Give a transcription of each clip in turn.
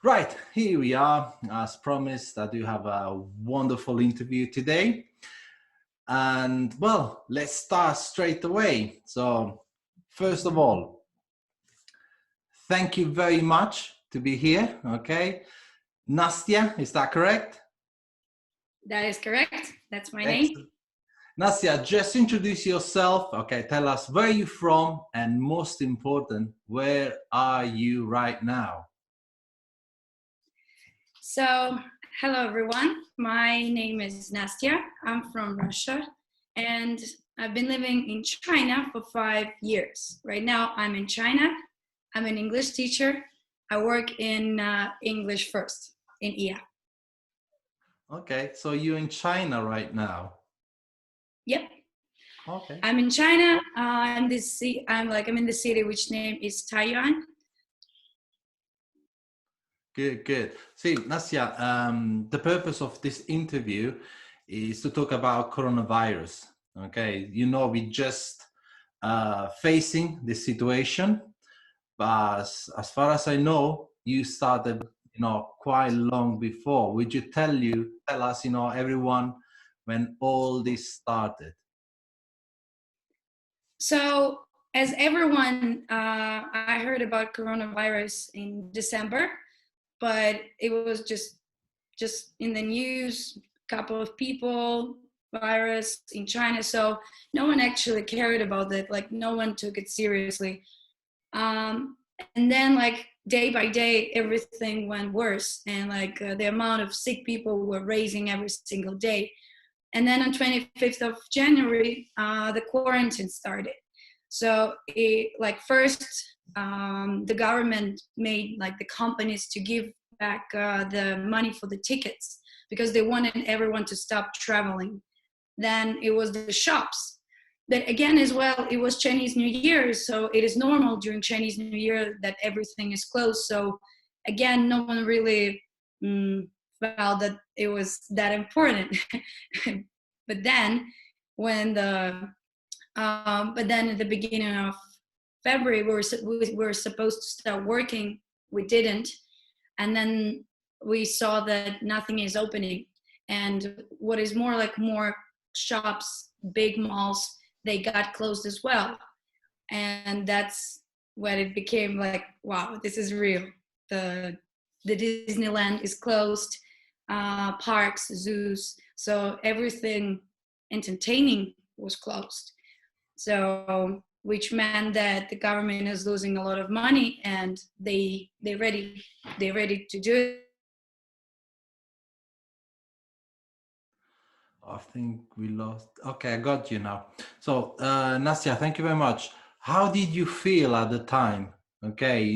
Right, here we are. As promised, I do have a wonderful interview today. And well, let's start straight away. So, first of all, thank you very much to be here. Okay. Nastya, is that correct? That is correct. That's my name. Excellent. Nastya, just introduce yourself. Okay, tell us where you're from, and most important, where are you right now? So, hello everyone. My name is Nastya. I'm from Russia and I've been living in China for 5 years. Right now, I'm in China. I'm an English teacher. I work in English first in IA. Okay, so you're in China right now. Yep. Okay. I'm in China. I'm in the city which name is Taiyuan. Good, good. See, Nasya, the purpose of this interview is to talk about coronavirus. Okay, we just facing this situation, but as far as I know, you started, quite long before. Would you tell us, everyone, when all this started? So, as everyone, I heard about coronavirus in December, but it was just in the news, a couple of people, virus in China. So no one actually cared about it. Like no one took it seriously. And then like day by day, everything went worse, and the amount of sick people were raising every single day. And then on 25th of January, the quarantine started. So first, the government made like the companies to give back the money for the tickets because they wanted everyone to stop traveling. Then it was the shops. But again, as well, it was Chinese New Year, so it is normal during Chinese New Year that everything is closed. So again, no one really felt that it was that important. But then, when but then at the beginning of February, we were supposed to start working. We didn't, and then we saw that nothing is opening. And what is more shops, big malls, they got closed as well. And that's when it became like, wow, this is real. The Disneyland is closed, parks, zoos, so everything entertaining was closed. So which meant that the government is losing a lot of money, and they ready to do it. I think we lost. Okay, I got you now. So, Nastia, thank you very much. How did you feel at the time? Okay,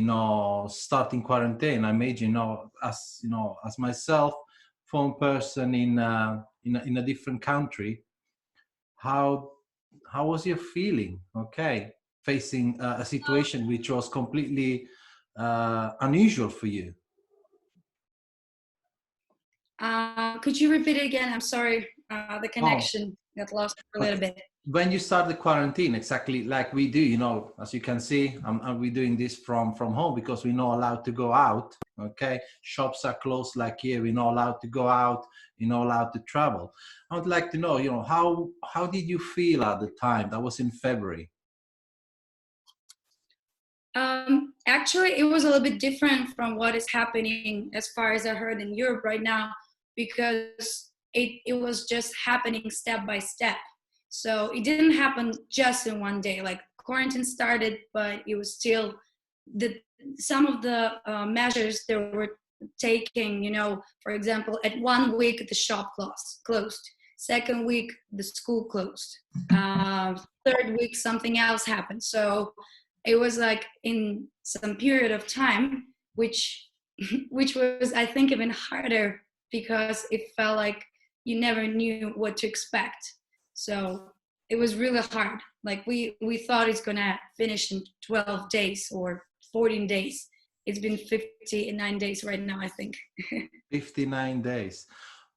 starting quarantine. I imagine, as myself, foreign person in a different country. How how was your feeling? Okay, facing a situation which was completely unusual for you. Could you repeat it again? I'm sorry, the Oh, connection got lost for a little okay. bit. When you start the quarantine, exactly like we do, as you can see, we're doing this from home because we're not allowed to go out. Okay, shops are closed. Like here, we're not allowed to go out. You're not allowed to travel. I would like to know, how did you feel at the time? That was in February. Actually, it was a little bit different from what is happening as far as I heard in Europe right now, because it was just happening step by step. So it didn't happen just in one day. Like quarantine started, but it was still the some of the measures they were taking. For example, at 1 week the shop closed. Second week the school closed. Third week something else happened. So it was like in some period of time, which which was, I think, even harder because it felt like you never knew what to expect. So it was really hard. Like we thought it's gonna finish in 12 days or 14 days. It's been 59 days right now, I think. 59 days.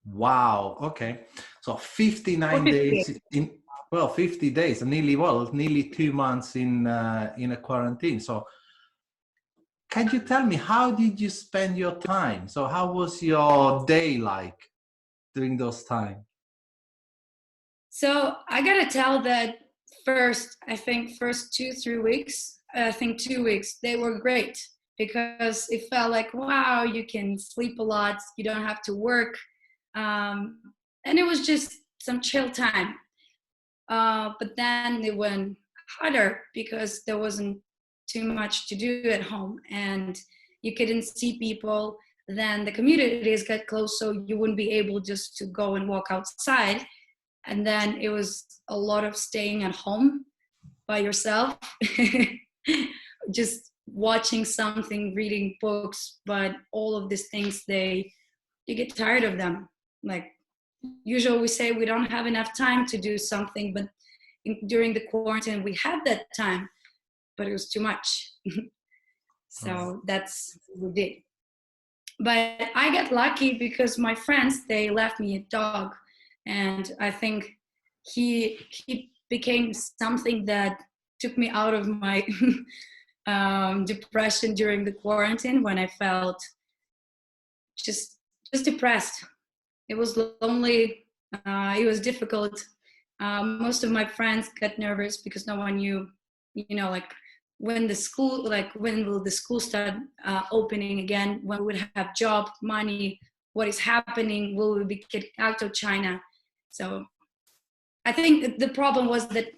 Wow. Okay. So Or 59 50. days in, 50 days, nearly 2 months in a quarantine. So can you tell me, how did you spend your time? So how was your day like during those times? So I gotta tell that first, I think first 2 3 weeks, I think 2 weeks, they were great because it felt like, wow, you can sleep a lot, you don't have to work. And it was just some chill time. But then it went harder because there wasn't too much to do at home and you couldn't see people. Then the communities got close, so you wouldn't be able just to go and walk outside. And then it was a lot of staying at home by yourself, just watching something, reading books. But all of these things, you get tired of them. Like usually we say we don't have enough time to do something, but during the quarantine we had that time, but it was too much. Oh, So that's what we did. But I got lucky because my friends, they left me a dog, and I think he became something that took me out of my depression during the quarantine when I felt just just depressed. It was lonely. It was difficult. Most of my friends got nervous because no one knew, like when the school, like when will the school start opening again? When we would have job, money? What is happening? Will we be kicked out of China? So I think the problem was that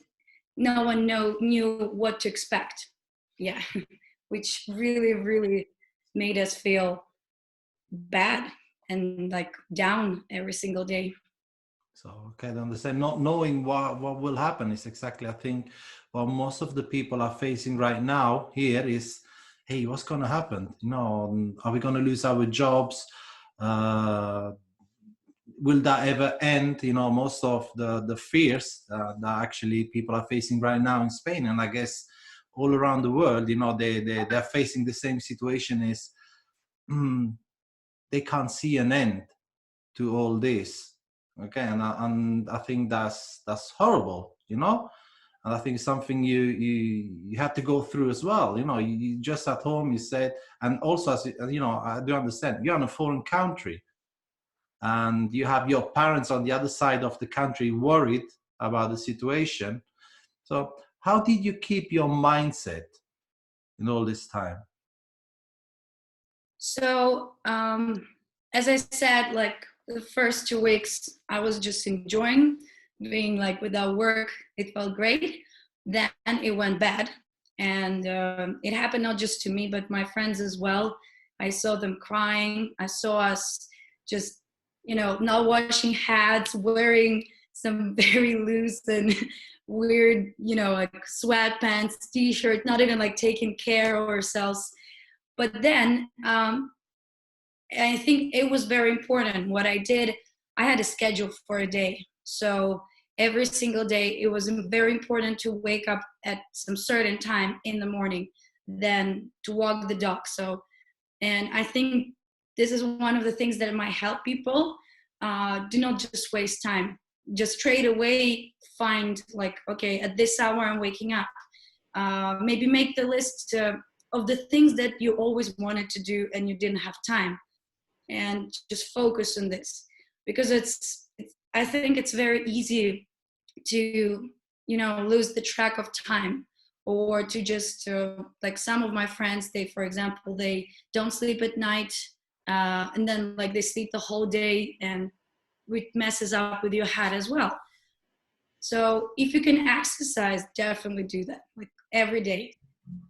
no one knew what to expect. Yeah, which really, really made us feel bad and like down every single day. so okay, I understand. Not knowing what will happen is exactly, I think, what most of the people are facing right now here is, hey, what's going to happen? Are we going to lose our jobs? Uh, will that ever end? Most of the fears that actually people are facing right now in Spain, and I guess all around the world, they're facing the same situation. Is they can't see an end to all this. Okay, and I think that's horrible. And I think something you have to go through as well. You just at home, you said, and also, as I do understand, you're in a foreign country and you have your parents on the other side of the country worried about the situation. So how did you keep your mindset in all this time? So, as I said, like the first 2 weeks, I was just enjoying being like without work. It felt great. Then it went bad. And it happened not just to me, but my friends as well. I saw them crying. I saw us just, not washing hats, wearing some very loose and weird, like sweatpants, t-shirt, not even like taking care of ourselves. But then I think it was very important what I did. I had a schedule for a day. So every single day, it was very important to wake up at some certain time in the morning, then to walk the dog. So, and I think this is one of the things that might help people. Do not just waste time. Just straight away find like, okay, at this hour I'm waking up. Maybe make the list of the things that you always wanted to do and you didn't have time, and just focus on this, because I think it's very easy to lose the track of time, or to just like some of my friends, they, for example, they don't sleep at night, and then like they sleep the whole day, and it messes up with your head as well. So if you can exercise, definitely do that, like every day,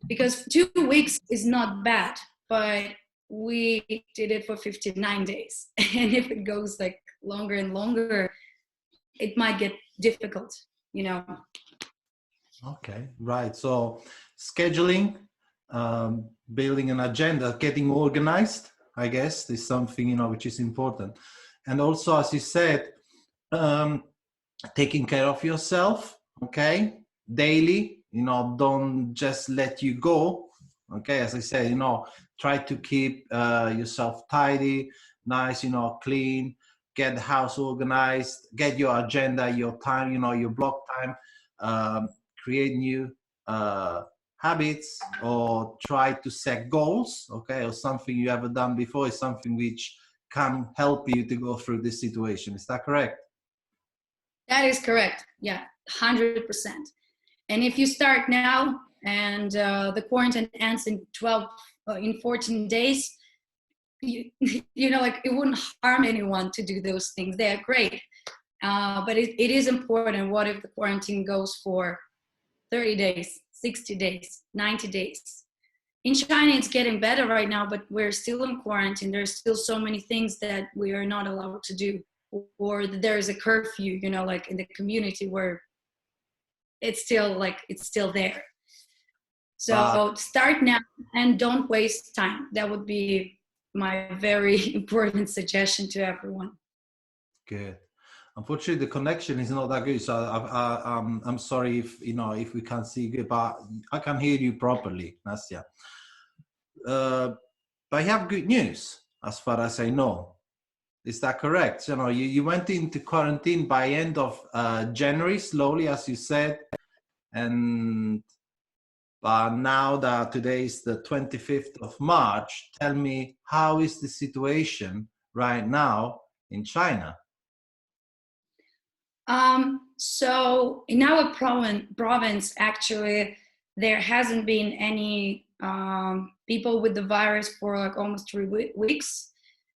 because 2 weeks is not bad, but we did it for 59 days. And if it goes like longer and longer, it might get difficult. Okay, right. So scheduling, building an agenda, getting organized, I guess, is something, which is important. And also, as you said, um, taking care of yourself, okay, daily, don't just let you go. Okay, as I said, try to keep yourself tidy, nice, clean, get the house organized, get your agenda, your time, your block time, um, create new uh, habits or try to set goals, okay, or something you ever done before is something which can help you to go through this situation. Is that correct? That is correct. Yeah, 100%. And if you start now and the quarantine ends in 14 days, you know, like it wouldn't harm anyone to do those things. They are great. But it is important. What if the quarantine goes for 30 days, 60 days, 90 days? In China, it's getting better right now, but we're still in quarantine. There's still so many things that we are not allowed to do. Or there is a curfew, you know, like in the community where it's still there. So start now and don't waste time. That would be my very important suggestion to everyone. Good. Unfortunately, the connection is not that good, so I'm sorry if if we can't see good, but I can hear you properly, Nastya. But I have good news, as far as I know. Is that correct? You know, you went into quarantine by end of January, slowly, as you said, and but now that today is the 25th of March, tell me, how is the situation right now in China? So in our province, actually, there hasn't been any people with the virus for like almost 3 weeks.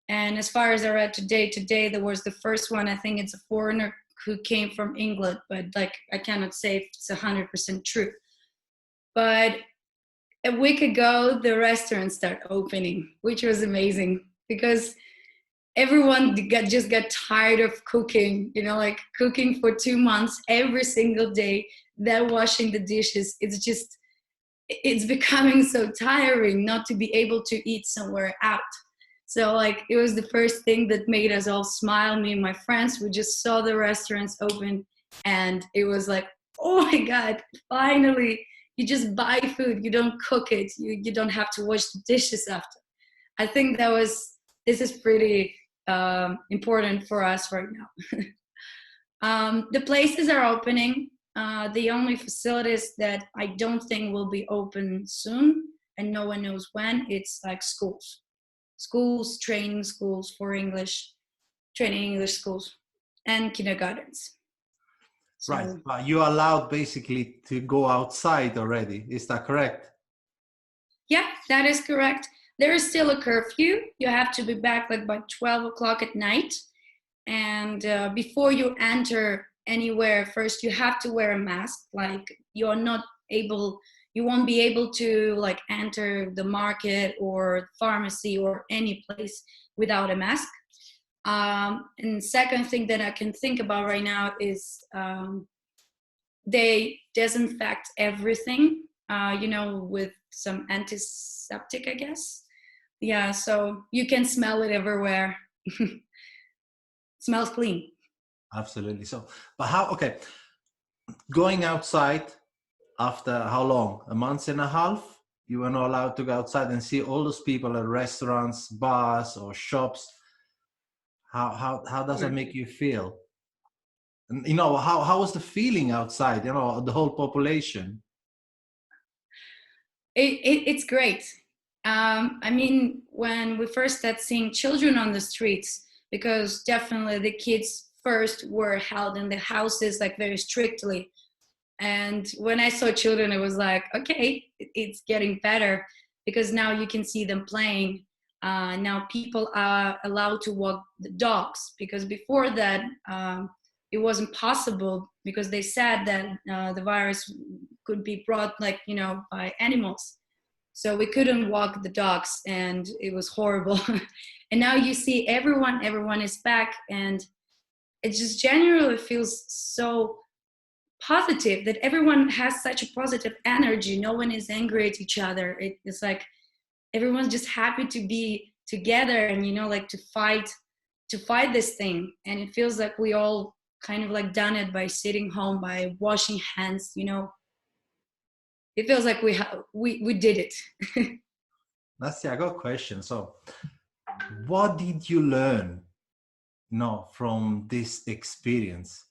And as far as I read today there was the first one. I think it's a foreigner who came from England, but like I cannot say if it's 100% true. But a week ago, the restaurants start opening, which was amazing because everyone just got tired of cooking, you know, like cooking for 2 months every single day, then washing the dishes. It's becoming so tiring not to be able to eat somewhere out. So like it was the first thing that made us all smile, me and my friends. We just saw the restaurants open and it was like, oh my God, finally, you just buy food, you don't cook it, you don't have to wash the dishes after. I think this is pretty important for us right now. The places are opening. The only facilities that I don't think will be open soon, and no one knows when, it's like schools, training schools for English, training English schools, and kindergartens. So, right, but you're allowed basically to go outside already. Is that correct? yeah, that is correct. There is still a curfew. You have to be back like by 12 o'clock at night. And before you enter anywhere, first you have to wear a mask. Like you won't be able to like enter the market or pharmacy or any place without a mask. And second thing that I can think about right now is they disinfect everything, with some antiseptic, I guess. Yeah, so you can smell it everywhere. Smells clean. Absolutely. So, but how, okay, going outside after how long? A month and a half? You were not allowed to go outside and see all those people at restaurants, bars, or shops. How does that make you feel? And how was the feeling outside? The whole population. It's great. I mean, when we first started seeing children on the streets, because definitely the kids first were held in the houses like very strictly. And when I saw children, it was like, okay, it's getting better because now you can see them playing. Now people are allowed to walk the dogs because before that, it wasn't possible because they said that the virus could be brought by animals. So we couldn't walk the dogs and it was horrible. And now you see everyone is back, and it just generally feels so positive that everyone has such a positive energy. No one is angry at each other. It's like everyone's just happy to be together and like to fight this thing. And it feels like we all kind of like done it by sitting home, by washing hands. It feels like we did it. Nastya, I got a question. So, what did you learn, from this experience?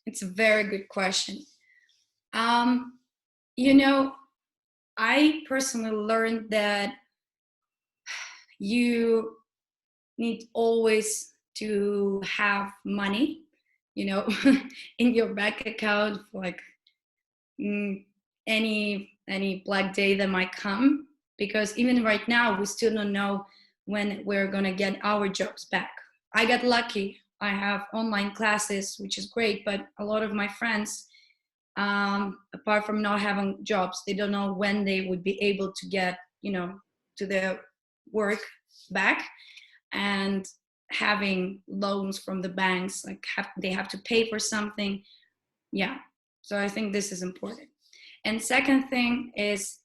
It's a very good question. You know, I personally learned that you need always to have money, you know, in your bank account for like mm, any black day that might come. Because even right now, we still don't know when we're gonna get our jobs back. I got lucky. I have online classes, which is great, but a lot of my friends, apart from not having jobs, they don't know when they would be able to get, you know, to their work back, and having loans from the banks, like they have to pay for something. Yeah, so I think this is important. And second thing is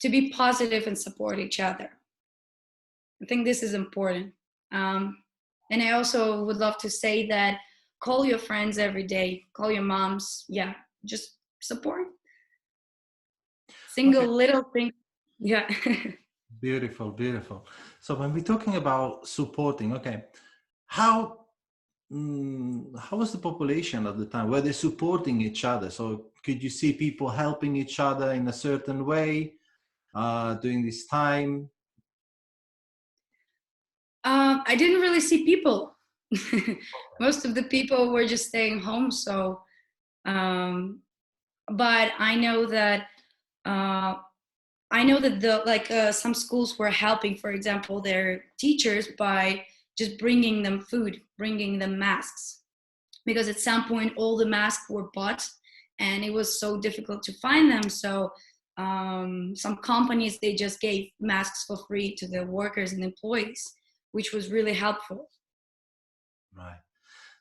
to be positive and support each other. I think this is important. um, and I also would love to say that call your friends every day, call your moms. Yeah, just support single Okay, little thing. Yeah. beautiful, beautiful. So when we're talking about supporting, okay, how how was the population at the time? Were they supporting each other? So could you see people helping each other in a certain way during this time? I didn't really see people. Most of the people were just staying home. So, um, but uh, I know that some schools were helping, for example, their teachers by just bringing them food, bringing them masks, because at some point all the masks were bought, and it was so difficult to find them. So some companies, they just gave masks for free to their workers and employees, which was really helpful. Right.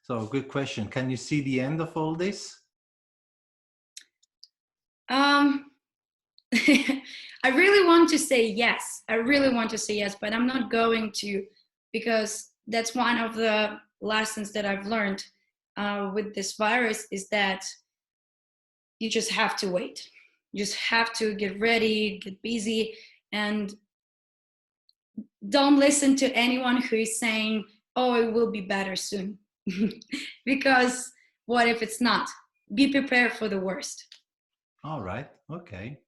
So good question. Can you see the end of all this? Um, I really want to say yes. I really want to say yes, but I'm not going to, because that's one of the lessons that I've learned with this virus, is that you just have to wait. You just have to get ready, get busy, and don't listen to anyone who is saying, oh, it will be better soon. Because what if it's not? Be prepared for the worst. All right. Okay.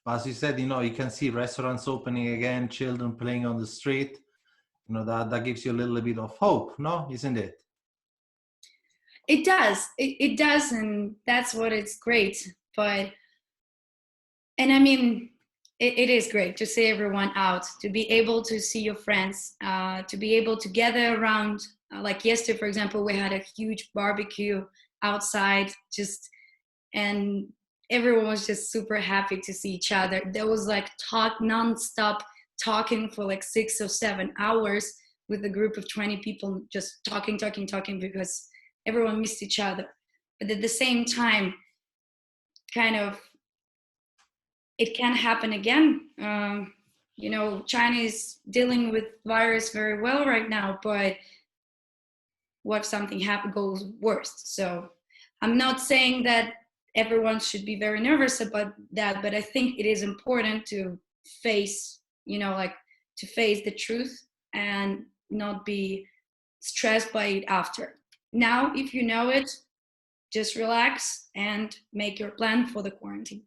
As you said, you can see restaurants opening again, children playing on the street. That gives you a little bit of hope, no? Isn't it? It does. It does. And that's what it's great. But, and I mean, it is great to see everyone out, to be able to see your friends, to be able to gather around. Like yesterday, for example, we had a huge barbecue outside, and everyone was just super happy to see each other. There was like talk nonstop, talking for like 6 or 7 hours with a group of 20 people, just talking, because everyone missed each other. But at the same time, kind of, it can happen again. China is dealing with virus very well right now, but what if something goes worse? So I'm not saying that everyone should be very nervous about that, but I think it is important to face, to face the truth and not be stressed by it after. Now, if you know it, just relax and make your plan for the quarantine.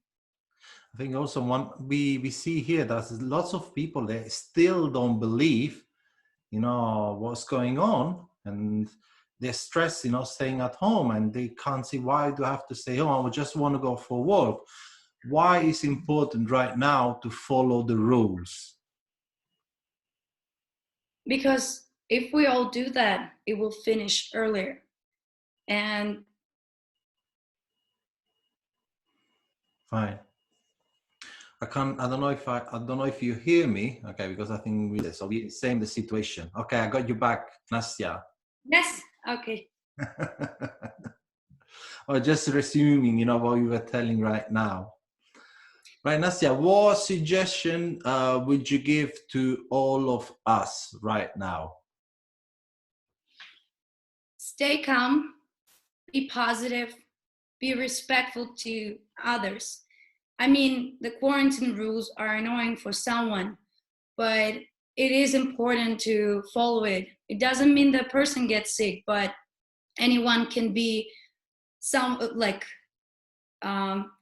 I think also we see here that lots of people, they still don't believe, what's going on, and they're stressed, staying at home, and they can't see, why do I have to stay home? I just want to go for work. Why is important right now to follow the rules? Because if we all do that, it will finish earlier. And Fine. I don't know if I don't know if you hear me. Okay, because I think we same the situation. Okay, I got you back, Nastya. yes, okay. Or just resuming, what you were telling right now. Right, Nastya, what suggestion would you give to all of us right now? Stay calm, be positive, be respectful to others. I mean, the quarantine rules are annoying for someone, but it is important to follow it. It doesn't mean the person gets sick, but anyone can be some like um,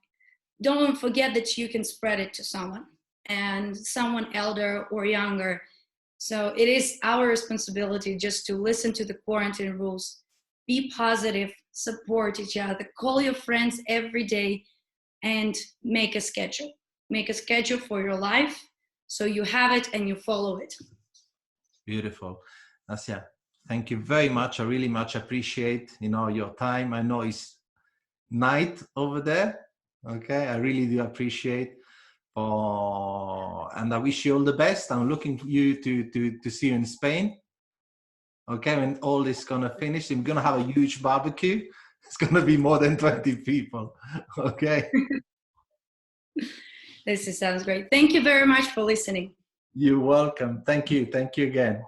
don't forget that you can spread it to someone, and someone elder or younger. So it is our responsibility just to listen to the quarantine rules, be positive, support each other, call your friends every day, and make a schedule. Make a schedule for your life so you have it and you follow it. Beautiful. Nasia, thank you very much. I really much appreciate, your time. I know it's night over there. Okay, I really do appreciate. And I wish you all the best. I'm looking for you to see you in Spain. Okay, when all this gonna finish, I'm gonna have a huge barbecue. It's gonna be more than 20 people. Okay. This sounds great. Thank you very much for listening. You're welcome. Thank you. Thank you again.